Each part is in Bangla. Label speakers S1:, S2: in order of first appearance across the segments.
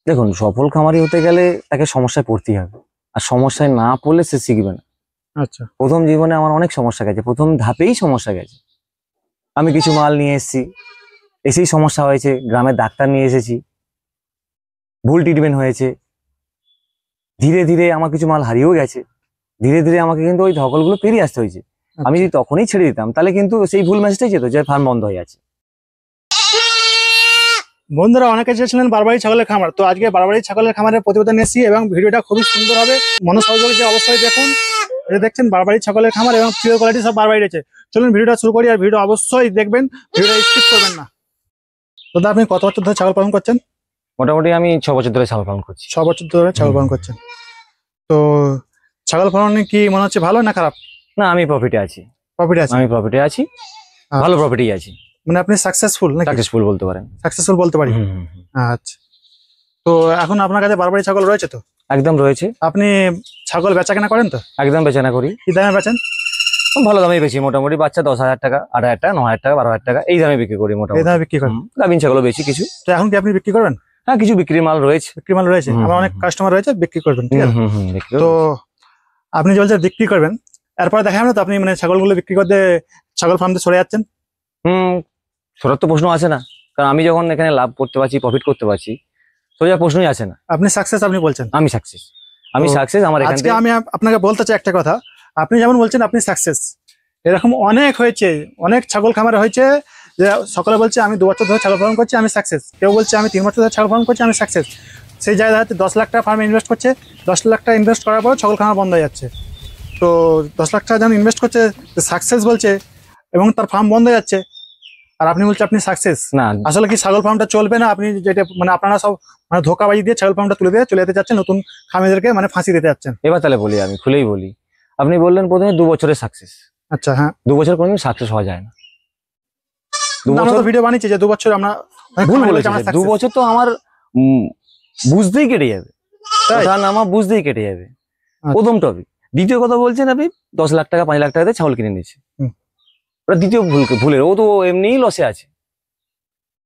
S1: দেখুন, সফল খামারি হতে গেলে তাকে সমস্যায় পড়তেই হবে। আর সমস্যায় না পড়লে সে শিখবে না।
S2: আচ্ছা।
S1: প্রথম জীবনে আমার অনেক সমস্যা গেছে, প্রথম ধাপেই সমস্যা গেছে। আমি কিছু মাল নিয়ে এসেছি, এসেই সমস্যা হয়েছে, গ্রামের ডাক্তার নিয়ে এসেছি, ভুল ট্রিটমেন্ট হয়েছে, ধীরে ধীরে আমার কিছু মাল হারিয়েও গেছে। ধীরে ধীরে আমাকে কিন্তু ওই ধকলগুলো পেরিয়ে আসতে হয়েছে। আমি যদি তখনই ছেড়ে দিতাম তাহলে কিন্তু সেই ভুল মেসেজটাই যেত যে ফার্ম বন্ধ হয়ে আছে।
S2: বন্ধুরা, অনেকে চেয়েছিলেন বারবারি ছাগলের খামার, তো আজকে বারবারি ছাগলের খামারের প্রতিবেদন এসেছি এবং ভিডিওটা খুবই সুন্দর হবে, মনোসংযোগ দিয়ে অবশ্যই দেখুন। এই দেখছেন বারবারি ছাগলের খামার এবং পিওর কোয়ালিটি সব বারবারি রয়েছে। চলুন ভিডিওটা শুরু করি, আর ভিডিও অবশ্যই দেখবেন, ভিডিওটা স্কিপ করবেন না। দাদা, আপনি কত বছর ধরে ছাগল পালন করছেন?
S1: মোটামুটি আমি 6 বছর ধরে ছাগল পালন করছি।
S2: 6 বছর ধরে ছাগল পালন করছেন। তো ছাগল পালনে কি মনে হচ্ছে ভালো না খারাপ?
S1: না, আমি প্রফিটে আছি।
S2: প্রফিট আছে?
S1: আমি প্রফিটে আছি, ভালো প্রফিটেই আছি।
S2: মানে আপনি সাকসেসফুল নাকি?
S1: সাকসেসফুল বলতে পারেন।
S2: সাকসেসফুল বলতে পারি। আচ্ছা। তো এখন আপনার কাছে বারবারি ছাগল রয়েছে তো?
S1: একদম রয়েছে।
S2: আপনি ছাগল বেচা কেনা করেন তো?
S1: একদম বেচাকেনা করি।
S2: কি দামে বেচেন?
S1: ভালো দামে বেশি, মোটামুটি বাচ্চা 10,000 টাকা, 8,000 টাকা, 9,000 টাকা, 12,000 টাকা এই দামে বিক্রি করি
S2: এই
S1: মোটামুটি।
S2: দামে বিক্রি করেন?
S1: গাভিন ছাগলও বেশি কিছু।
S2: তো এখন কি আপনি বিক্রি করবেন?
S1: হ্যাঁ, কিছু বিক্রির মাল রয়েছে।
S2: বিক্রি মাল রয়েছে, আমার অনেক কাস্টমার রয়েছে, বিক্রি করবেন, ঠিক আছে? তো আপনি যে বলছেন বিক্রি করবেন, এরপরে দেখা যাবে তো আপনি মানে ছাগলগুলো বিক্রি করতে ছাগল ফার্ম থেকে সরে যাচ্ছেন?
S1: সরার তো প্রশ্ন আছে না, কারণ আমি যখন এখানে লাভ করতে পারছি, প্রফিট করতে পারছি, সোজা প্রশ্নই আছে না।
S2: আপনি সাকসেস, আপনি বলছেন?
S1: আমি সাকসেস, আমি সাকসেস। আমার
S2: আজকে আমি আপনাকে বলতে চাই একটা কথা। আপনি যেমন বলছেন আপনি সাকসেস, এরকম অনেক হয়েছে, অনেক ছাগল খামার হয়েছে যে সকলে বলছে আমি 2 বছর ধরে ছাগল পালন করছি, আমি সাকসেস। কেউ বলছে আমি 3 বছর ধরে ছাগল পালন করছি, আমি সাকসেস। সেই জায়গায় হয়তো 10 লাখ টাকা ফার্মে ইনভেস্ট করছে, 10 লাখ টাকা ইনভেস্ট করার পর ছাগল খামার বন্ধ হয়ে যাচ্ছে। তো 10 লাখ টাকা যখন ইনভেস্ট করছে, সাকসেস বলছে, এবং তার ফার্ম বন্ধ হয়ে যাচ্ছে, আর আপনি বলছেন আপনি সাকসেস
S1: না।
S2: আসলে কি ছাগল ফার্মটা চলবে না? আপনি যেটা মানে আপনারা সব মানে ধোকাবাজি দিয়ে ছাগল ফার্মটা তুলে দিয়ে চলে যেতে চাচ্ছেন, নতুন খামারিদেরকে মানে ফাঁসি দিতে যাচ্ছেন।
S1: এবার তাহলে বলি, আমি খুলেই বলি। আপনি বললেন প্রথমে 2 বছরের সাকসেস।
S2: আচ্ছা, হ্যাঁ।
S1: 2 বছর কোনোদিন সাকসেস হওয়া যায় না। 2
S2: আমরা
S1: বছর
S2: তো ভিডিও বানিয়েছি যে 2 বছর আমরা
S1: ভুল বলেছি। 2 বছর তো আমার বুঝতেই কেটে যাবে, আমার বুঝতেই কেটে যাবে। প্রথম টপিক। দ্বিতীয় কথা বলছেন আপনি 10 লাখ টাকা 5 লাখ টাকাতে ছাগল কিনে নিয়েছে, ওটা দ্বিতীয় ভুলের। ও তো এমনিই লসে আছে,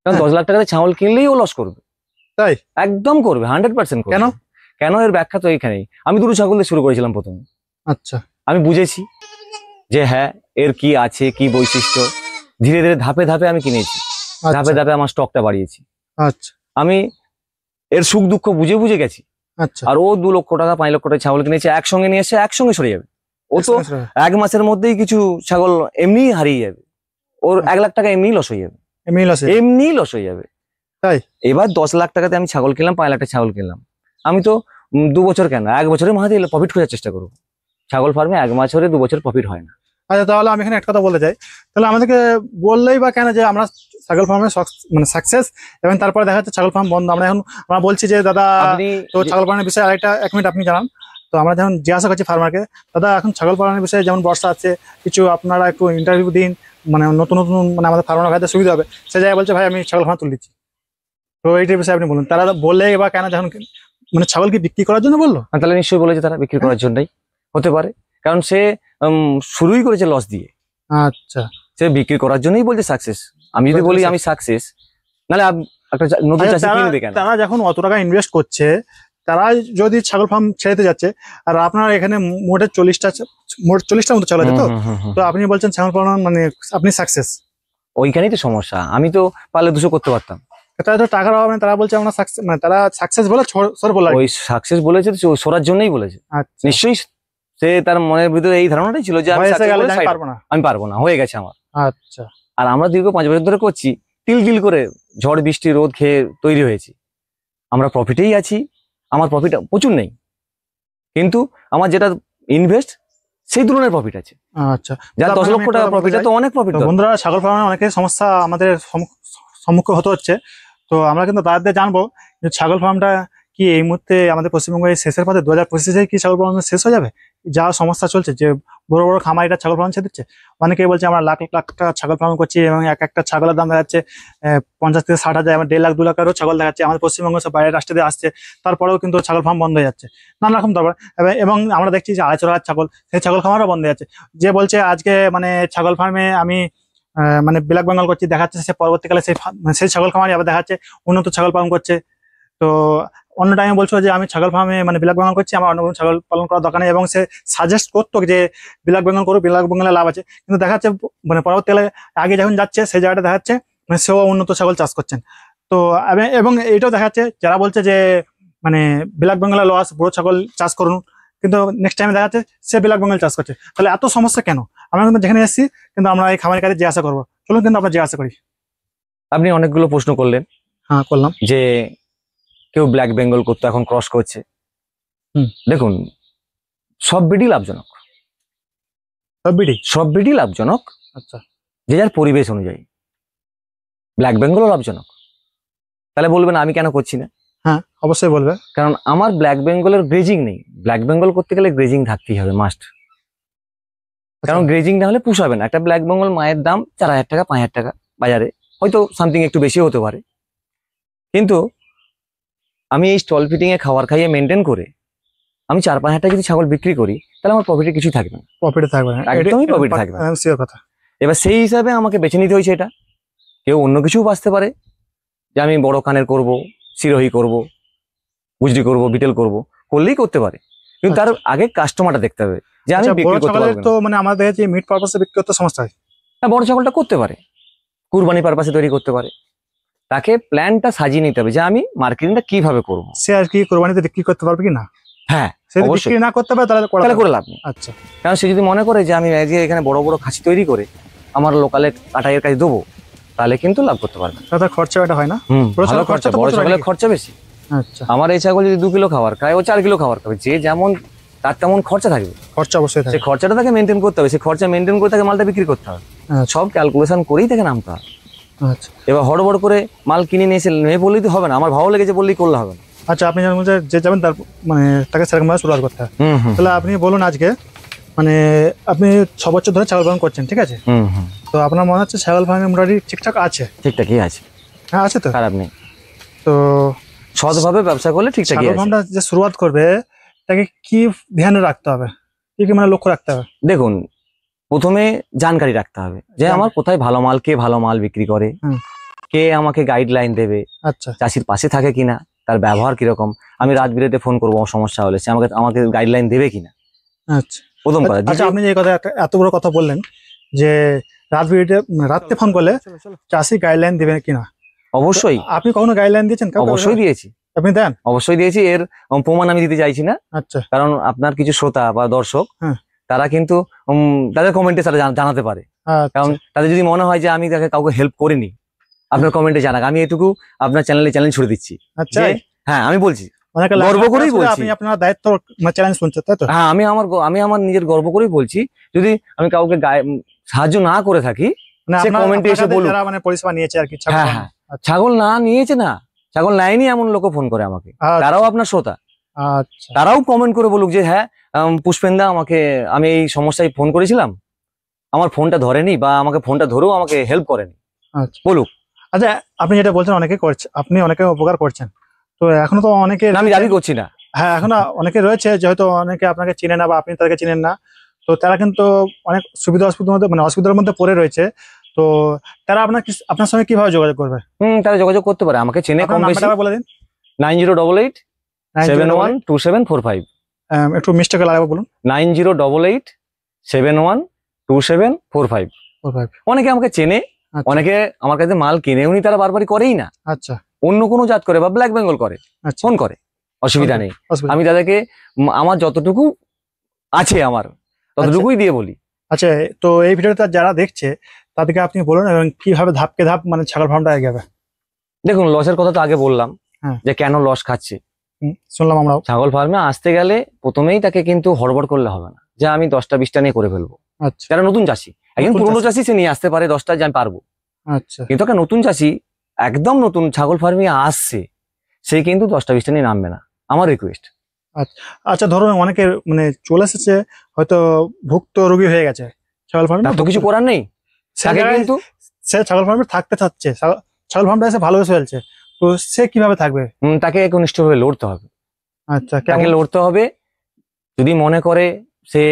S1: কারণ 10 লাখ টাকাতে ছাগল কিনলেই ও লস করবে।
S2: তাই?
S1: একদম করবে, 100% করবে।
S2: কেন?
S1: কেন এর ব্যাখ্যা তো এইখানেই। আমি দুটো ছাগল দিয়ে শুরু করেছিলাম প্রথমে।
S2: আচ্ছা।
S1: আমি বুঝেছি যে হ্যাঁ এর কি আছে, কি বৈশিষ্ট্য। ধীরে ধীরে ধাপে ধাপে আমি কিনেছি, ধাপে ধাপে আমার স্টকটা বাড়িয়েছি।
S2: আচ্ছা।
S1: আমি এর সুখ দুঃখ বুঝে বুঝে গেছি।
S2: আচ্ছা।
S1: আর ও 2 লক্ষ টাকা 5 লক্ষ টাকা ছাগল কিনেছে, একসঙ্গে নিয়ে এসে একসঙ্গে সরে যাবে। ও তো 1 মাসের মধ্যেই কিছু ছাগল এমনি হারিয়ে যাবে, ওর 1 লাখ টাকা এমনি লস হয়ে যাবে, এমনি লস হয়ে যাবে।
S2: তাই?
S1: এবার 10 লাখ টাকাতে আমি ছাগল কিনলাম, 5 লাখ টাকা ছাগল কিনলাম। আমি তো 2 বছর কেন, 1 বছরের মধ্যে প্রফিট খোঁজার চেষ্টা করবো। ছাগল ফার্মে 1 বছরে 2 বছর প্রফিট হয় না।
S2: আচ্ছা, তাহলে আমি এখানে একটা কথা বলতে চাই, তাহলে আমাদেরকে বললেই বা কেন যে আমরা ছাগল ফার্মে মানে সাকসেস, এবং তারপরে দেখা যাচ্ছে ছাগল ফার্ম বন্ধ। আমরা বলছি যে দাদা তো ছাগল পালনের বিষয়ে আরেকটা 1 মিনিট আপনি জানান। তো আমরা যখন জিজ্ঞাসা করছি ফার্মারকে, দাদা এখন ছাগল পালনের বিষয়ে যেমন বর্ষা আছে, কিছু আপনারা একটু ইন্টারভিউ দিন, মানে নতুন নতুন মানে আমাদের ফার্মার ভাইদের সুবিধা হবে, সে জায়গায় বলছে ভাই আমি ছাগল ফার্ম তুলে দিচ্ছি। তো এইটার বিষয়ে আপনি বলুন, তারা বললে বা কেন যখন মানে ছাগল কি বিক্রি করার জন্য বললো?
S1: তাহলে নিশ্চয়ই বলেছে তারা বিক্রি করার জন্যই হতে পারে, কারণ সে শুরুই করেছে লস দিয়ে।
S2: আচ্ছা।
S1: সে বিক্রি করার জন্যই বলছে সাকসেস। আমি যদি বলি আমি সাকসেস, নাহলে একটা নতুন চাষি কিনবে কেন?
S2: তারা যখন অত টাকা ইনভেস্ট করছে, তারা যদি ছাগল ফার্ম ছেড়ে যাচ্ছে, আর আপনার এখানে মোট 40টা মতো ছাগল আছে, তো আপনি বলছেন ছাগল পালন মানে আপনি সাকসেস।
S1: ওইখানেই তো সমস্যা। আমি তো পারলে 200 করতে পারতাম।
S2: তারা তো টাকার অভাব নেই, তারা বলছে আমরা সাকসেস, মানে তারা সাকসেস বলে
S1: ওই সাকসেস বলেছে, সরার জন্যই বলেছে। নিশ্চয়ই সে তার মনের ভিতরে এই ধারণাটাই ছিল যে আমি পারবো না, হয়ে গেছে আমার।
S2: আচ্ছা।
S1: আর আমরা দীর্ঘ 5 বছর ধরে করছি, তিল তিল করে ঝড় বৃষ্টি রোদ খেয়ে তৈরি হয়েছি। আমরা প্রফিটেই আছি, আমার প্রফিট প্রচুর নেই, কিন্তু আমার যেটা ইনভেস্ট সেই ধরনের প্রফিট আছে।
S2: আচ্ছা।
S1: যার 10 লক্ষ টাকা প্রফিট, তো অনেক প্রফিট।
S2: বন্ধুরা, ছাগল ফার্মে অনেকের সমস্যা আমাদের সম্মুখীন হতে হচ্ছে, তো আমরা কিন্তু তাদের জানবো যে ছাগল ফার্মটা কি এই মুহূর্তে আমাদের পশ্চিমবঙ্গে শেষের পথে 2025-এ কি ছাগল পালন শেষ হয়ে যাবে? যা সমস্যা চলছে, যে বড় বড় খামারিরা ছাগল পালন ছেড়ে দিচ্ছে, অনেকেই বলছে আমরা লাখ লাখ টাকা ছাগল পালন করছি, এবং একটা ছাগলের দাম দেখা যাচ্ছে 50 থেকে 60 হাজার, 1.5 লাখ 2 লাখেরও ছাগল দেখাচ্ছে। আমাদের পশ্চিমবঙ্গ সব বাইরের রাষ্ট্রে আসছে, তারপরেও কিন্তু ছাগল ফার্ম বন্ধ হয়ে যাচ্ছে নানা রকম দরকার। এবং আমরা দেখছি যে 250 হাজার ছাগল, সেই ছাগল খামারও বন্ধ হয়ে যাচ্ছে। যে বলছে আজকে মানে ছাগল ফার্মে আমি মানে ব্ল্যাক বেঙ্গল করছি, দেখাচ্ছে সে পরবর্তীকালে সেই ছাগল খামারি আবার দেখাচ্ছে উন্নত ছাগল পালন করছে। তো অন্য টাইমে বলছো যে আমি ছাগল ফার্মে মানে ব্ল্যাক বেঙ্গল করছি, আমার অন্য কোনো ছাগল পালন করার দরকার নেই, এবং সে সাজেস্ট করতো যে ব্ল্যাক বেঙ্গল করো, ব্ল্যাক বেঙ্গলে লাভ আছে। কিন্তু দেখা যাচ্ছে মানে পরবর্তীকালে আগে যখন যাচ্ছে সেই জায়গাটা দেখা যাচ্ছে মানে সেও উন্নত ছাগল চাষ করছেন। তো এবং এইটাও দেখা যাচ্ছে যারা বলছে যে মানে ব্ল্যাক বেঙ্গলে লস, বড় ছাগল চাষ করুন, কিন্তু নেক্সট টাইমে দেখা যাচ্ছে সে ব্ল্যাক বেঙ্গল চাষ করছে। তাহলে এত সমস্যা কেন? আমরা কিন্তু যেখানে এসেছি কিন্তু আমরা এই খামারের কাছে জিজ্ঞাসা করবো, চলুন কিন্তু আমরা জিজ্ঞাসা করি।
S1: আপনি অনেকগুলো প্রশ্ন করলেন
S2: হ্যাঁ, করলাম।
S1: যে কেউ ব্ল্যাক বেঙ্গল করতে এখন ক্রস করছে।
S2: হুম।
S1: দেখুন, সব ব্রিডই লাভজনক,
S2: সব বিডি।
S1: সব ব্রিডই লাভজনক,
S2: আচ্ছা।
S1: যে যার পরিবেশ অনুযায়ী। ব্ল্যাক বেঙ্গলও লাভজনক। তাহলে বলবেন আমি কেন করছি না?
S2: হ্যাঁ, অবশ্যই বলবে।
S1: কারণ আমার ব্ল্যাক বেঙ্গলের গ্রেজিং নেই। ব্ল্যাক বেঙ্গল করতে গেলে গ্রেজিং থাকতেই হবে, মাস্ট। কারণ গ্রেজিং না হলে পুষাবে না। একটা ব্ল্যাক বেঙ্গল মায়ের দাম 4,000 টাকা 5,000 টাকা বাজারে, হয়তো সামথিং একটু বেশি হতে পারে, কিন্তু আমি এই স্টল ফিটিং এ খাবার খাইয়ে মেনটেন করে আমি 4-5 হাজার টাকা যদি ছাগল বিক্রি করি, তাহলে আমার প্রফিটে কিছুই থাকবে না,
S2: প্রফিটে থাকবে না,
S1: একদমই প্রফিট থাকবে না।
S2: শিওর কথা।
S1: এবার সেই হিসাবে আমাকে বেছে নিতে হয়েছে এটা। কেউ অন্য কিছুও বাঁচতে পারে, যে আমি বড় কানের করব, সিরোহি করব, গুজরি করব, বিটেল করব, করলেই করতে পারে, কিন্তু তার আগে কাস্টমারটা দেখতে হবে যে আমি
S2: আচ্ছা, বড়
S1: বিক্রি করতে
S2: ছাগলের
S1: পারবো
S2: তো
S1: না।
S2: মানে আমাদের যে মিট পারপাসে বিক্রি করতে সমস্যা হয়।
S1: হ্যাঁ, বড় ছাগলটা করতে পারে, কুরবানি পারপাসে তৈরি করতে পারে। তাকে প্ল্যানটা সাজিয়ে নিতে হবে যে আমি মার্কেটিংটা কিভাবে করব।
S2: সে আর কি কোরবানিতে বিক্রি করতে পারবে কি না?
S1: হ্যাঁ,
S2: সে যদি
S1: অবশ্যই।
S2: বিক্রি না করতে পারে তাহলে
S1: তাহলে করে লাভ নেই।
S2: আচ্ছা।
S1: কারণ সে যদি মনে করে যে আমি আজকে এখানে বড় বড় খাসি তৈরি করে আমার লোকালে কাটাইয়ের কাছে দেবো, তাহলে কিন্তু লাভ করতে পারবে না।
S2: তাহলে খরচা এটা হয় না।
S1: ভালো
S2: ছাগলের
S1: খরচা,
S2: খরচা তো
S1: বড়
S2: প্রচুর হয়
S1: ছাগলের
S2: নাকি?
S1: খরচা বেশি।
S2: আচ্ছা,
S1: আমার এই ছাগল যদি 2 কিলো খাবার খায়, ও 4 কিলো খাবার খাবে, যে যেমন তার তেমন খরচা থাকবে।
S2: খরচা অবশ্যই
S1: সেই
S2: থাকে।
S1: খরচাটা তাকে মেনটেন করতে হবে, সেই খরচা মেনটেন করে তাকে মালটা বিক্রি করতে হবে।
S2: আচ্ছা।
S1: সব ক্যালকুলেশন করেই তাকে নামতে হবে।
S2: আচ্ছা।
S1: এবার হড়বড় করে মাল কিনে নিয়ে এসে নেই বললেই তো হবে না, আমার ভালো লেগেছে বললেই করলে হবে না।
S2: আচ্ছা, আপনি যেমন যে যাবেন তার মানে তাকে সেরকম ভাবে শুরুয়াত করতে হবে। তাহলে আপনি বলুন আজকে মানে আপনি 6 বছর ধরে ছাগল পালন করছেন, ঠিক আছে? তো আপনার মনে হচ্ছে ছাগল ফার্মে মোটামুটি ঠিকঠাক আছে?
S1: ঠিকঠাকই আছে।
S2: হ্যাঁ, আছে তো।
S1: খারাপ নেই।
S2: তো
S1: সৎভাবে ব্যবসা করলে ঠিকঠাকই
S2: ছাগল
S1: আছে।
S2: ফার্মটা যে শুরুয়াত করবে তাকে কি ধ্যানে রাখতে হবে, কি কি মানে লক্ষ্য রাখতে হবে?
S1: দেখুন, প্রথমে জানকারি রাখতে হবে যে আমার কোথায় ভালো মাল, কে ভালো মাল বিক্রি করে,
S2: হুম।
S1: কে আমাকে গাইডলাইন দেবে,
S2: আচ্ছা।
S1: চাষির পাশে থাকে কিনা, তার ব্যবহার কিরকম, আমি রাত বিরেতে ফোন করবো সমস্যা হলে সে আমাকে আমাকে গাইডলাইন দেবে কিনা,
S2: আচ্ছা।
S1: প্রথম কথা।
S2: আচ্ছা, আপনি যে কথা এত বড় কথা বললেন যে রাত্রে ফোন করলে চাষি গাইডলাইন দিবে কিনা,
S1: অবশ্যই
S2: আপনি কখনো গাইডলাইন দিয়েছেন?
S1: অবশ্যই দিয়েছি,
S2: আপনি দেন?
S1: অবশ্যই দিয়েছি। এর প্রমাণ আমি দিতে চাইছি না,
S2: আচ্ছা।
S1: কারণ আপনার কিছু শ্রোতা বা দর্শক
S2: হ্যাঁ।
S1: তারা কিন্তু তাদের কমেন্টে তারা জানাতে পারে। কারণ তাদের যদি মনে হয় যে আমি তাকে কাউকে হেল্প করিনি, আপনার কমেন্টে জানাক। আমি এটুকু আপনার চ্যানেলে চ্যালেঞ্জ ছুড়ে দিচ্ছি।
S2: আচ্ছা।
S1: যে হ্যাঁ, আমি বলছি
S2: অনেকে
S1: গর্ব করেই বলছি।
S2: আপনি আপনার দায়িত্ব চ্যালেঞ্জ শুনছেন, তাই তো?
S1: হ্যাঁ, আমি আমার নিজের গর্ব করেই বলছি। যদি আমি কাউকে সাহায্য না করে থাকি,
S2: মানে
S1: সে
S2: আপনার
S1: কমেন্টে এসে বলুক।
S2: যারা মানে পরিষেবা নিয়েছে আর কি ছাগল
S1: হ্যাঁ,
S2: ফার্মে।
S1: হ্যাঁ, ছাগল না নিয়েছে না, ছাগল নেয়নি এমন লোকও ফোন করে আমাকে,
S2: আচ্ছা।
S1: তারাও আপনার শ্রোতা।
S2: আচ্ছা।
S1: তারাও কমেন্ট করে বলুক যে হ্যাঁ, পুষ্পেন্দা আমাকে, আমি এই সমস্যায় ফোন করেছিলাম, আমার ফোনটা ধরেনি বা আমাকে ফোনটা ধরেও আমাকে হেল্প করেনি,
S2: আচ্ছা।
S1: বলুক।
S2: আচ্ছা, আপনি যেটা বলছেন অনেকে করছে, আপনি অনেকে উপকার করছেন, তো এখনো তো অনেকে,
S1: না, আমি দাবি করছি না।
S2: হ্যাঁ, এখনো অনেকে রয়েছে যে হয়তো অনেকে আপনাকে চিনে না বা আপনি তাদেরকে চিনেন না, তো তারা কিন্তু অনেক অসুবিধার মধ্যে মানে অসুবিধার মধ্যে পড়ে রয়েছে। তো তারা আপনার সঙ্গে কিভাবে যোগাযোগ করবে?
S1: তারা যোগাযোগ করতে পারে, আমাকে চেনে কম বেশি।
S2: নাম্বারটা বলে দিন।
S1: 9088712745।
S2: একটু মিষ্টি করে লাগবে বলুন।
S1: 9088712745। অনেকে আমাকে চেনে,
S2: আচ্ছা।
S1: অনেকে আমার কাছে মাল কিনেও নি, তারা বারবারই করেই না,
S2: আচ্ছা।
S1: অন্য কোনো জাত করে বা ব্ল্যাক বেঙ্গল করে,
S2: আচ্ছা।
S1: ফোন করে, অসুবিধা নেই। আমি তাদেরকে আমার যতটুকু আছে আমার ততটুকুই দিয়ে বলি।
S2: আচ্ছা, তো এই ভিডিওটা যারা দেখছে তাদেরকে আপনি বলুন এবং কিভাবে ধাপকে ধাপ মানে ছাগল ফার্মটা এগোবে।
S1: দেখুন, লসের কথা তো আগে বললাম,
S2: হ্যাঁ।
S1: যে কেন লস খাচ্ছে।
S2: শুনলাম আমরাও।
S1: ছাগল ফার্মে আসতে গেলে প্রথমেই তাকে কিন্তু হড়বড় করলে হবে না যে আমি 10টা 20টা নিয়ে করে ফেলবো।
S2: আচ্ছা।
S1: যারা নতুন চাষি, একজন পুরনো চাষি সে নিয়ে আসতে পারে 10টা, যে আমি পারবো।
S2: আচ্ছা।
S1: কিন্তু একটা নতুন চাষি, একদম নতুন ছাগল ফার্মে আসছে, সে কিন্তু 10টা 20টা নিয়ে নামবে না, আমার রিকোয়েস্ট।
S2: আচ্ছা, ধরুন অনেকে মানে চলে এসেছে, হয়তো ভুক্ত রোগী হয়ে গেছে ছাগল ফার্মে,
S1: তো কিছু করার নেই, তাকে কিন্তু
S2: সে ছাগল ফার্মে থাকতে চাচ্ছে, ছাগল ফার্মটা এসে ভালোবেসে ফেলছে, তো সে কিভাবে থাকবে?
S1: তাকে একনিষ্ঠভাবে লড়তে হবে।
S2: আচ্ছা,
S1: তাকে লড়তে হবে। যদি মনে করে সে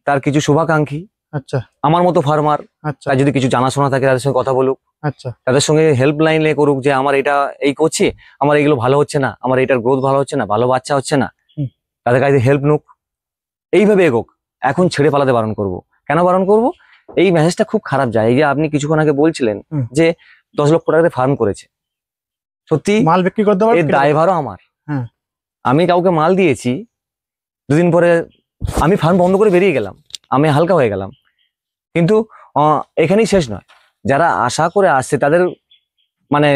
S1: তার কিছু শুভাকাঙ্ক্ষী
S2: আচ্ছা
S1: আমার মতো ফার্মার,
S2: আচ্ছা
S1: তার যদি কিছু জানাশোনা থাকে তাদের সঙ্গে কথা বলুক,
S2: আচ্ছা
S1: তাদের সঙ্গে হেল্প লাইনে করুক যে আমার এটা এই করছি, আমার এইগুলো ভালো হচ্ছে না, আমার এটার গ্রোথ ভালো হচ্ছে না, ভালো বাচ্চা হচ্ছে না,
S2: হুম।
S1: তাদের কাছে হেল্প নুক, এইভাবে এগোক। এখন ছেড়ে পালাতে বারণ করব। কেন বারণ করব? এই মেসেজটা খুব খারাপ যায়। এই যে আপনি কিছুক্ষণ আগে বলছিলেন
S2: হুম।
S1: যে 10 লক্ষ টাকাতে ফার্ম করেছে, সত্যি
S2: মাল বিক্রি করতে
S1: এর
S2: পারবে
S1: দায়ভারও আমার।
S2: হ্যাঁ।
S1: আমি কাউকে মাল দিয়েছি, দুদিন পরে আমি ফার্ম বন্ধ করে বেরিয়ে গেলাম, আমি হালকা হয়ে গেলাম। কিন্তু এখানেই শেষ নয়, যারা আশা করে আসছে তাদের মানে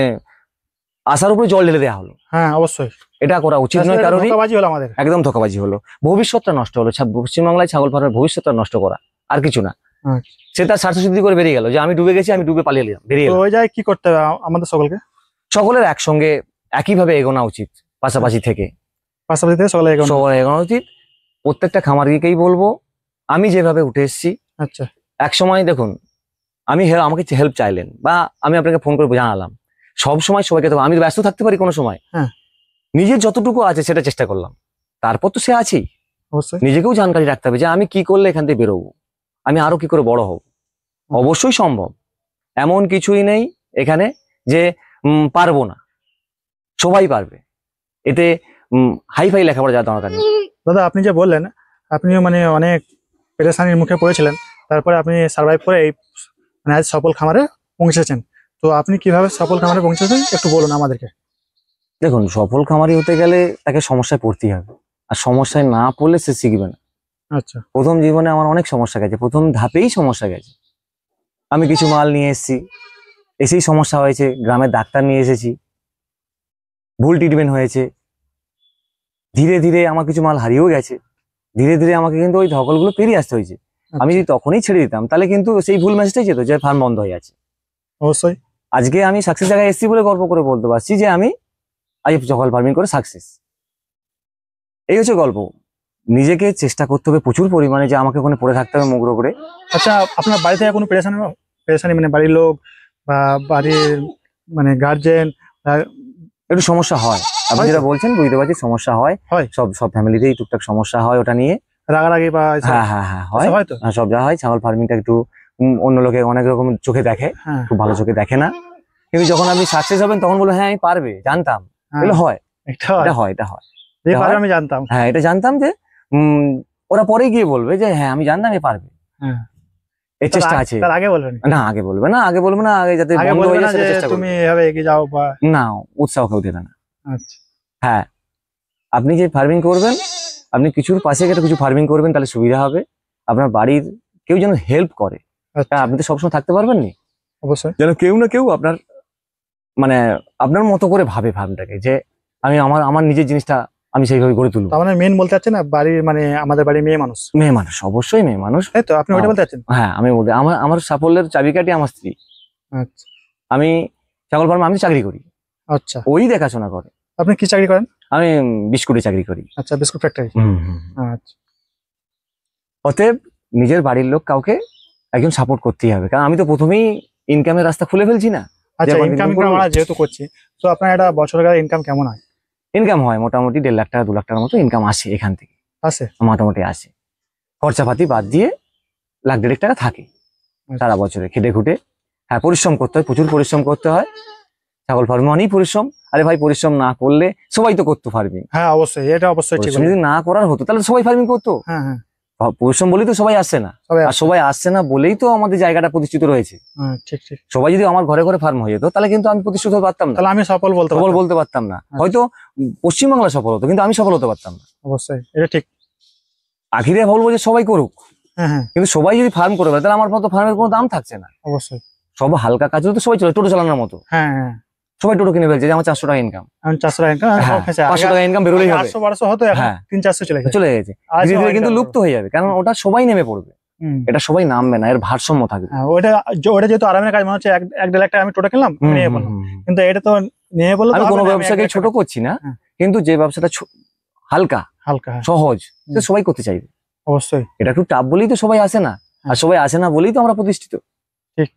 S1: আশার উপরে জল ঢেলে দেওয়া হলো।
S2: হ্যাঁ অবশ্যই
S1: এটা করা উচিত নয়
S2: আসলে
S1: কারোরই।
S2: ধোঁকাবাজি হলো আমাদের।
S1: একদম ধোঁকাবাজি হলো, ভবিষ্যৎটা নষ্ট হলো। পশ্চিমবাংলায় ছাগল ফার্মের ভবিষ্যৎটা নষ্ট করা, আর কিছু না।
S2: আচ্ছা।
S1: সে তার স্বার্থসিদ্ধি করে বেরিয়ে গেল যে আমি ডুবে গেছি, আমি ডুবে পালিয়ে এলাম, বেরিয়ে
S2: তো
S1: এলাম।
S2: ওই জায়গায় কি করতে হবে আমাদের সকলকে?
S1: সকলের একসঙ্গে একইভাবে এগোনো উচিত, পাশাপাশি থেকে
S2: পাশাপাশি থেকে সকলে এগোনো।
S1: সবাই এগোনো উচিত। প্রত্যেকটা খামারিকেই বলবো, আমি যেভাবে উঠে এসেছি,
S2: আচ্ছা
S1: এক সময় দেখুন আমাকে হেল্প চাইলেন বা আমি আপনাকে ফোন করে জানালাম, সব সময় সবাইকে তো আমি ব্যস্ত থাকতে পারি কোনো সময়।
S2: হ্যাঁ।
S1: নিজের যতটুকু আছে সেটা চেষ্টা করলাম, তারপর তো সে আছেই।
S2: অবশ্যই
S1: নিজেকেও জানকারি রাখতে হবে যে আমি কি করলে এখান থেকে বেরোবো, আমি আরো কি করে বড় হব। অবশ্যই সম্ভব, এমন কিছুই নেই এখানে যে পারবো না, সবাই পারবে। এতে হাইফাই লেখাপড়া যাওয়ার দরকার নেই।
S2: দাদা, আপনি যে বললেন আপনিও মানে অনেক পেরেশানির মুখে পড়েছিলেন, তারপরে আপনি সার্ভাইভ করে এই মানে আজ সফল খামারে পৌঁছেছেন। তো আপনি কিভাবে সফল খামারে পৌঁছেছেন একটু বলুন আমাদেরকে।
S1: দেখুন, সফল খামারি হতে গেলে তাকে সমস্যায় পড়তেই হবে, আর সমস্যায় না পড়লে সে শিখবে না।
S2: আচ্ছা
S1: প্রথম জীবনে আমার অনেক সমস্যা গেছে, প্রথম ধাপেই সমস্যা গেছে। আমি কিছু মাল নিয়ে এসেছি, এসেই সমস্যা হয়েছে, গ্রামের ডাক্তার নিয়ে এসেছি, ভুল ট্রিটমেন্ট হয়েছে, ধীরে ধীরে আমার কিছু মাল হারিয়েও গেছে। ধীরে ধীরে আমাকে কিন্তু ওই ধকলগুলো পেরিয়ে আসতে হয়েছে। আমি যদি তখনই ছেড়ে দিতাম তাহলে কিন্তু সেই ভুল মেসেজটাই যেত যে ফার্ম বন্ধ হয়ে আছে।
S2: অবশ্যই
S1: আজকে আমি সাকসেস জায়গায় এসেছি বলে গল্প করে বলতে পারছি যে আমি আজ ছাগল ফার্মিং করে সাকসেস। এই হচ্ছে গল্প। নিজেকে চেষ্টা করতে হবে প্রচুর পরিমাণে যে আমাকে ওখানে পড়ে থাকতে হবে মুগ্র করে।
S2: আচ্ছা, আপনার বাড়ি থেকে কোনো পেরেশানি মানে বাড়ির লোক বা বাড়ির মানে গার্জেন
S1: একটু সমস্যা হয়, আপনি
S2: হয় তো?
S1: যেটা বলছেন বুঝতে পারছি, সমস্যা হয়।
S2: হয়।
S1: সব ফ্যামিলিতেই টুকটাক সমস্যা হয় ওটা নিয়ে।
S2: রাগারাগি বা এসব?
S1: হ্যাঁ হ্যাঁ হ্যাঁ হয়।
S2: এসব হয় তো?
S1: সব যা হয়, ছাগল ফার্মিংটা একটু অন্য লোকে অনেক রকম চোখে দেখে,
S2: হ্যাঁ
S1: খুব ভালো চোখে দেখে না। কিন্তু যখন আপনি সাকসেস হবেন তখন বলবো হ্যাঁ আমি পারবে, জানতাম।
S2: হ্যাঁ,
S1: এগুলো হয়,
S2: এটা হয়।
S1: এটা হয়, এটা হয়।
S2: এই
S1: এটা
S2: পারে
S1: হয়।
S2: আমি জানতাম।
S1: হ্যাঁ, এটা জানতাম যে ওরা পরে গিয়ে বলবে যে হ্যাঁ আমি জানতাম এ পারবে।
S2: হ্যাঁ,
S1: এর চেষ্টা আছে।
S2: তার আগে বলবেন?
S1: না, আগে বলবে না, আগে বলবে না, আগে যাতে
S2: আগে
S1: বন্ধ
S2: বলবে
S1: হয়ে
S2: না
S1: যায় সেটা
S2: যে
S1: চেষ্টা
S2: তুমি
S1: করবে।
S2: এভাবে এগিয়ে যাও বা
S1: না, উৎসাহ কেউ দেবে না।
S2: আচ্ছা
S1: হ্যাঁ, আপনি যে ফার্মিং করবেন, আপনি কিছুর পাশে একটা কিছু ফার্মিং করবেন, তাহলে সুবিধা হবে। আপনার বাড়ির কেউ যেন হেল্প করে,
S2: আচ্ছা
S1: আপনি তো সবসময় থাকতে পারবেন না।
S2: অবশ্যই
S1: যেন কেউ না কেউ আপনার মানে আপনার মতো করে ভাবে ফার্মটাকে, যে আমি আমার নিজের জিনিসটা আমি সেইভাবে গড়ে তুলবো।
S2: তার মানে মেন বলতে চাচ্ছেন না বাড়ির মানে আমাদের বাড়ির মেয়ে মানুষ,
S1: মেয়ে মানুষ, অবশ্যই মেয়ে মানুষ।
S2: তাই তো? আপনি ওইটা বলতে চাচ্ছেন?
S1: হ্যাঁ, আমি বলতে আমার সাফল্যের চাবিকাঠি আমার স্ত্রী।
S2: আচ্ছা
S1: আমি ছাগল ফার্মে আমি চাকরি করি,
S2: আচ্ছা।
S1: ওই দেখাশোনা করে।
S2: আপনি কি চাকরি করেন?
S1: আমি বিস্কুটে চাকরি করি।
S2: আচ্ছা, বিস্কুট ফ্যাক্টরি। আচ্ছা
S1: অতএব নিজের বাড়ির লোক কাউকে একজন সাপোর্ট করতেই হবে, কারণ আমি তো প্রথমেই ইনকামের রাস্তা খুলে ফেলছি না।
S2: আচ্ছা,
S1: যেমন
S2: ইনকাম
S1: করবো।
S2: আমরা যেহেতু করছি, তো আপনার এটা বছরের ইনকাম কেমন হয়?
S1: ইনকাম হয় মোটামুটি 1.5 লাখ টাকা 2 লাখ টাকার মতো ইনকাম আসে এখান থেকে,
S2: আছে
S1: মোটামুটি আসে। খরচাপাতি বাদ দিয়ে 1.5 লাখ টাকা থাকে সারা বছরে খেটে খুঁটে। হ্যাঁ, পরিশ্রম করতে হয়, প্রচুর পরিশ্রম করতে হয়। ছাগল ফার্মে অনেক পরিশ্রম। আরে ভাই, পরিশ্রম না করলে সবাই তো করতো ফার্মিং।
S2: হ্যাঁ অবশ্যই, এটা অবশ্যই ঠিক
S1: পরিশ্রম যদি না করার হতো তাহলে সবাই ফার্মিং করতো।
S2: হ্যাঁ হ্যাঁ,
S1: পরিশ্রম বলেই তো সবাই আসছে না,
S2: সবাই
S1: আর সবাই আসছে না বলেই তো আমাদের জায়গাটা প্রতিষ্ঠিত রয়েছে।
S2: হ্যাঁ ঠিক ঠিক।
S1: সবাই যদি আমার ঘরে ঘরে ফার্ম হয়ে যেত তাহলে কিন্তু আমি প্রতিষ্ঠিত হতে পারতাম না,
S2: তাহলে আমি সফল বলতে
S1: সফল
S2: পারতাম।
S1: বলতে পারতাম না।
S2: আচ্ছা।
S1: হয়তো পশ্চিমবাংলা সফল হতো, কিন্তু আমি সফল হতে পারতাম না।
S2: অবশ্যই এটা ঠিক।
S1: আখিরে বলবো যে সবাই করুক,
S2: হ্যাঁ হ্যাঁ
S1: কিন্তু সবাই যদি ফার্ম করে তাহলে আমার মতো ফার্মের কোনো দাম থাকছে না।
S2: অবশ্যই।
S1: সব হালকা কাজ হলে তো সবাই চলে, টোটো চালানোর মতো
S2: হ্যাঁ হ্যাঁ,
S1: সবাই টোটো কিনে ফেলছে যে আমার 400 টাকা ইনকাম।
S2: আমি 400 টাকা ইনকাম,
S1: 500 টাকা ইনকাম বেরোলেই হবে।
S2: 800 1200 হতো, এখন
S1: হ্যাঁ,
S2: 300-400 চলে গেছে।
S1: চলে গেছে।
S2: আজও
S1: ধীরে ধীরে
S2: হয়
S1: কিন্তু
S2: এটা।
S1: লুপ্ত হয়ে যাবে, কারণ ওটা সবাই নেমে পড়বে,
S2: হুম।
S1: এটা সবাই নামবে না, এর ভারসাম্য থাকবে।
S2: হ্যাঁ, ওটা যেহেতু আরামের কাজ, মনে হচ্ছে 1-1.5 লাখ টাকা আমি টোটো কিনলাম, আমি নিয়ে বললাম। কিন্তু এটা তো নিয়ে বললো
S1: আমি কোনো ব্যবসাকে ছোট করছি না,
S2: হ্যাঁ।
S1: কিন্তু যে ব্যবসাটা হালকা
S2: হালকা, হ্যাঁ,
S1: সহজ সে সবাই করতে চাইবে।
S2: অবশ্যই।
S1: এটা একটু টাফ বলেই তো সবাই আসে না, আর সবাই আসে না বলেই তো আমরা প্রতিষ্ঠিত।
S2: ঠিক।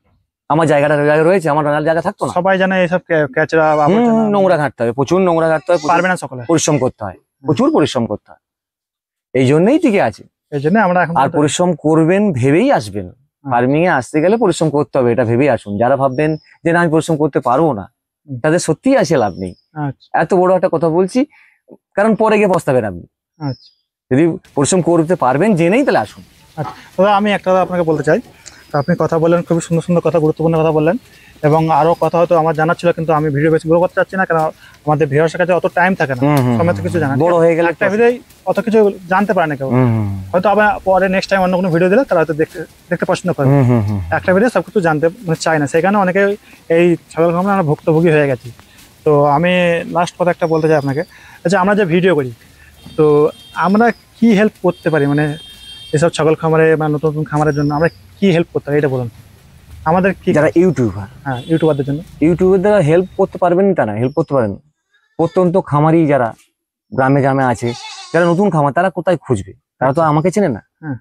S1: আমার জায়গাটা রয়েছে, আমার জায়গা থাকতো না।
S2: সবাই জানে এইসব ক্যাচরা বা আবর্জনা
S1: নোংরা ঘাটতে হবে, প্রচুর নোংরা ঘাটতে হয়, প্রচুর
S2: পারবে না সকলে।
S1: পরিশ্রম করতে হয়, প্রচুর পরিশ্রম করতে হয়। এই জন্যই টিকে আছে।
S2: এই জন্য আমরা এখন
S1: আর পরিশ্রম করবেন ভেবেই আসবেন। ফার্মিং এ আসতে গেলে পরিশ্রম করতে হবে, এটা ভেবেই আসুন। যারা ভাববেন যে না আমি পরিশ্রম করতে পারবো না, তাদের সত্যিই আসে লাভ নেই।
S2: আচ্ছা
S1: এত বড় একটা কথা বলছি, কারণ পরে গিয়ে পস্তাবেন আপনি।
S2: আচ্ছা
S1: যদি পরিশ্রম করতে পারবেন জেনেই তাহলে আসুন।
S2: আচ্ছা দাদা, আমি একটা আপনাকে বলতে চাই। তো আপনি কথা বললেন, খুবই সুন্দর সুন্দর কথা, গুরুত্বপূর্ণ কথা বললেন, এবং আরো কথা হয়তো আমার জানার ছিল, কিন্তু আমি ভিডিও বেশি বড় করতে চাচ্ছি না, কারণ আমাদের ভিউয়ার্সের কাছে অত টাইম থাকে না, সময় তো কিছু জানা
S1: বড় হয়ে গেলে
S2: একটা ভিডিও অত কিছু জানতে পারে না কেউ। হয়তো আবার পরে নেক্সট টাইম অন্য কোনো ভিডিও দিলে তারা হয়তো দেখতে পছন্দ করে। একটা ভিডিও সব কিছু জানতে চায় না, সেখানে অনেকে এই ছাগল ফার্মে আমরা ভুক্তভোগী হয়ে গেছি। তো আমি লাস্ট কথা একটা বলতে চাই আপনাকে। আচ্ছা, আমরা যে ভিডিও করি, তো আমরা কি হেল্প করতে পারি, মানে এসব ছাগল খামারে বা নতুন নতুন খামারের জন্য আমরা কি হেল্প করতে পারি, এটা বলুন আমাদের। কি
S1: যারা ইউটিউবার,
S2: হ্যাঁ, ইউটিউবারদের জন্য
S1: ইউটিউবের দ্বারা হেল্প করতে পারবেন তা না, হেল্প করতে পারেন। প্রত্যন্ত খামারি যারা গ্রামে গ্রামে আছে, যারা নতুন খামার, তারা কোথায় খুঁজবে? তারা তো আমাকে চেনে না,
S2: হ্যাঁ।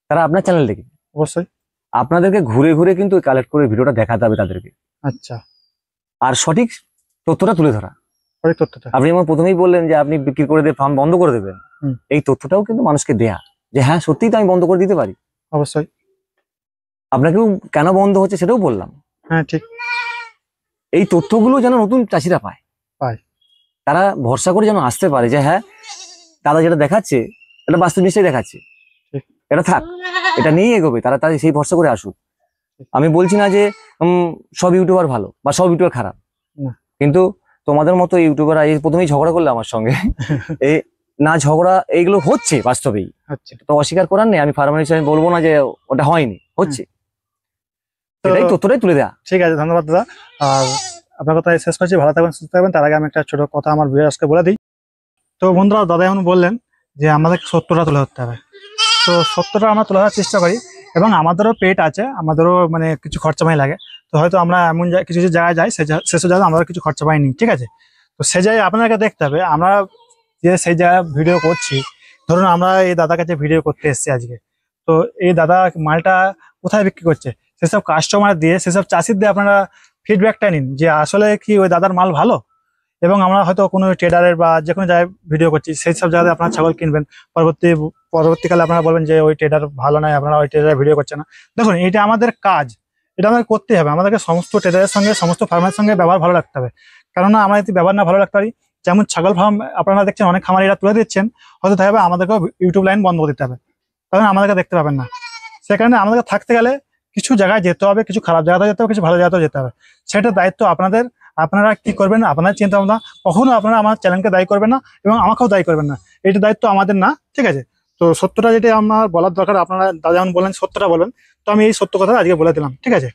S1: তারা আপনার চ্যানেল দেখে।
S2: অবশ্যই।
S1: আপনাদেরকে ঘুরে ঘুরে কিন্তু কালেক্ট করে ভিডিওটা দেখাতে হবে তাদেরকে,
S2: আচ্ছা,
S1: আর সঠিক তথ্যটা তুলে ধরা।
S2: সঠিক তথ্যটা
S1: আপনি যেমন প্রথমেই বললেন যে আপনি বিক্রি করে দিয়ে ফার্ম বন্ধ করে দেবেন, এই তথ্যটাও কিন্তু মানুষকে দেয়া, যে হ্যাঁ সত্যিই তো আমি বন্ধ করে দিতে পারি।
S2: অবশ্যই।
S1: আপনাকেও কেন বন্ধ হচ্ছে সেটাও বললাম।
S2: হ্যাঁ, ঠিক।
S1: এই তথ্যগুলো যেন নতুন চাষিরা পায়, তারা ভরসা করে যেন আসতে পারে যে হ্যাঁ দাদা যেটা দেখাচ্ছে এটা বাস্তব নিশ্চয়ই দেখাচ্ছে, এটা থাক, এটা নিয়েই এগোবে। তারা তাদের সেই ভরসা করে আসুক। আমি বলছি না যে সব ইউটিউবার ভালো বা সব ইউটিউবার খারাপ, কিন্তু তোমাদের মতো ইউটিউবার এই প্রথমেই ঝগড়া করলে আমার সঙ্গে এই না, ঝগড়া এইগুলো হচ্ছে বাস্তবেই, তো অস্বীকার করার নেই। আমি ফার্মার হিসেবে বলবো না যে ওটা হয়নি, হচ্ছে। এটাই তথ্যটাই তুলে দেয়া।
S2: ঠিক আছে, ধন্যবাদ দাদা। আর আপনার কথা শেষ করছি, ভালো থাকবেন, সুস্থ থাকবেন। তার আগে আমি একটা ছোট কথা আমার ভিউয়ার্সকে বলে দিই। তো বন্ধুরা, দাদা এখন বললেন যে আমাদের সত্যটা তুলে ধরতে হবে। তো সত্যটা আমরা তুলে ধরার চেষ্টা করি, এবং আমাদেরও পেট আছে, আমাদেরও মানে কিছু খরচাপানি লাগে। তো হয়তো আমরা এমন কিছু কিছু জায়গায় যাই, সেসব জায়গায় আমাদের কিছু খরচাপানি নেই, ঠিক আছে। তো সে জায়গায় আপনাদেরকে দেখতে হবে, আমরা যে সেই জায়গায় ভিডিও করছি। ধরুন আমরা এই দাদার কাছে ভিডিও করতে এসেছি আজকে, তো এই দাদা মালটা কোথায় বিক্রি করছে, সেসব কাস্টমার দিয়ে, সেসব চাষির দিয়ে আপনারা ফিডব্যাকটা নিন যে আসলে কি ওই দাদার মাল ভালো। এবং আমরা হয়তো কোনো ট্রেডারের বা যে কোনো জায়গায় ভিডিও করছি, সেই সব জায়গায় আপনারা ছাগল কিনবেন, পরবর্তীকালে আপনারা বলবেন যে ওই ট্রেডার ভালো নয়, আপনারা ওই ট্রেডার ভিডিও করছে না। দেখুন, এটা আমাদের কাজ, এটা আমাদের করতেই হবে। আমাদেরকে সমস্ত ট্রেডারের সঙ্গে, সমস্ত ফার্মের সঙ্গে ব্যবহার ভালো রাখতে হবে। কেননা আমরা যদি ব্যবহার না ভালো রাখতে পারি, যেমন ছাগল ফার্ম আপনারা দেখছেন অনেক খামারিরা তুলে দিচ্ছেন, হয়তো দেখা যাবে আমাদেরকেও ইউটিউব লাইন বন্ধ করে দিতে হবে, তখন আমাদেরকে দেখতে পাবেন না। সে কারণে আমাদেরকে থাকতে গেলে কিছু জায়গায় যেতে হবে, কিছু খারাপ জায়গাতেও যেতে হবে, কিছু ভালো জায়গাতেও যেতে হবে। সেটার দায়িত্ব আপনাদের। আপনারা কি করবেন, আপনার চিন্তা ভাবনা। কখনো আপনারা আমার চ্যানেলকে দায়ী করবেন না, এবং আমাকেও দায়ী করবেন না, এটা দায়িত্ব আমাদের না, ঠিক আছে। তো সত্যটা যেটা আমার বলার দরকার, আপনারা দাদা যেমন বলেন সত্যটা বলেন, তো আমি এই সত্য কথা আজকে বলে দিলাম, ঠিক আছে।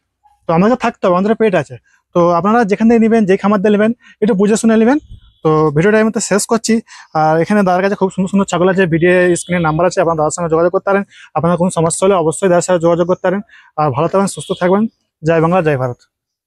S2: তো আমাদের থাকতে হবে, আমাদের পেট আছে। তো আপনারা যেখান থেকে নেবেন, যে খামার দিয়ে নেবেন, একটু বুঝে শুনে নেবেন। তো ভিডিওটা আমি তো শেষ করছি। আর এখানে দাদার কাছে খুব সুন্দর সুন্দর ছাগল আছে, ভিডিও স্ক্রিনের নাম্বার আছে, আপনার দাদার সঙ্গে যোগাযোগ করতে পারেন। আপনার কোনো সমস্যা হলে অবশ্যই দাদার সাথে যোগাযোগ করতে পারেন। আর ভালো থাকবেন, সুস্থ থাকবেন। জয় বাংলা, জয় ভারত।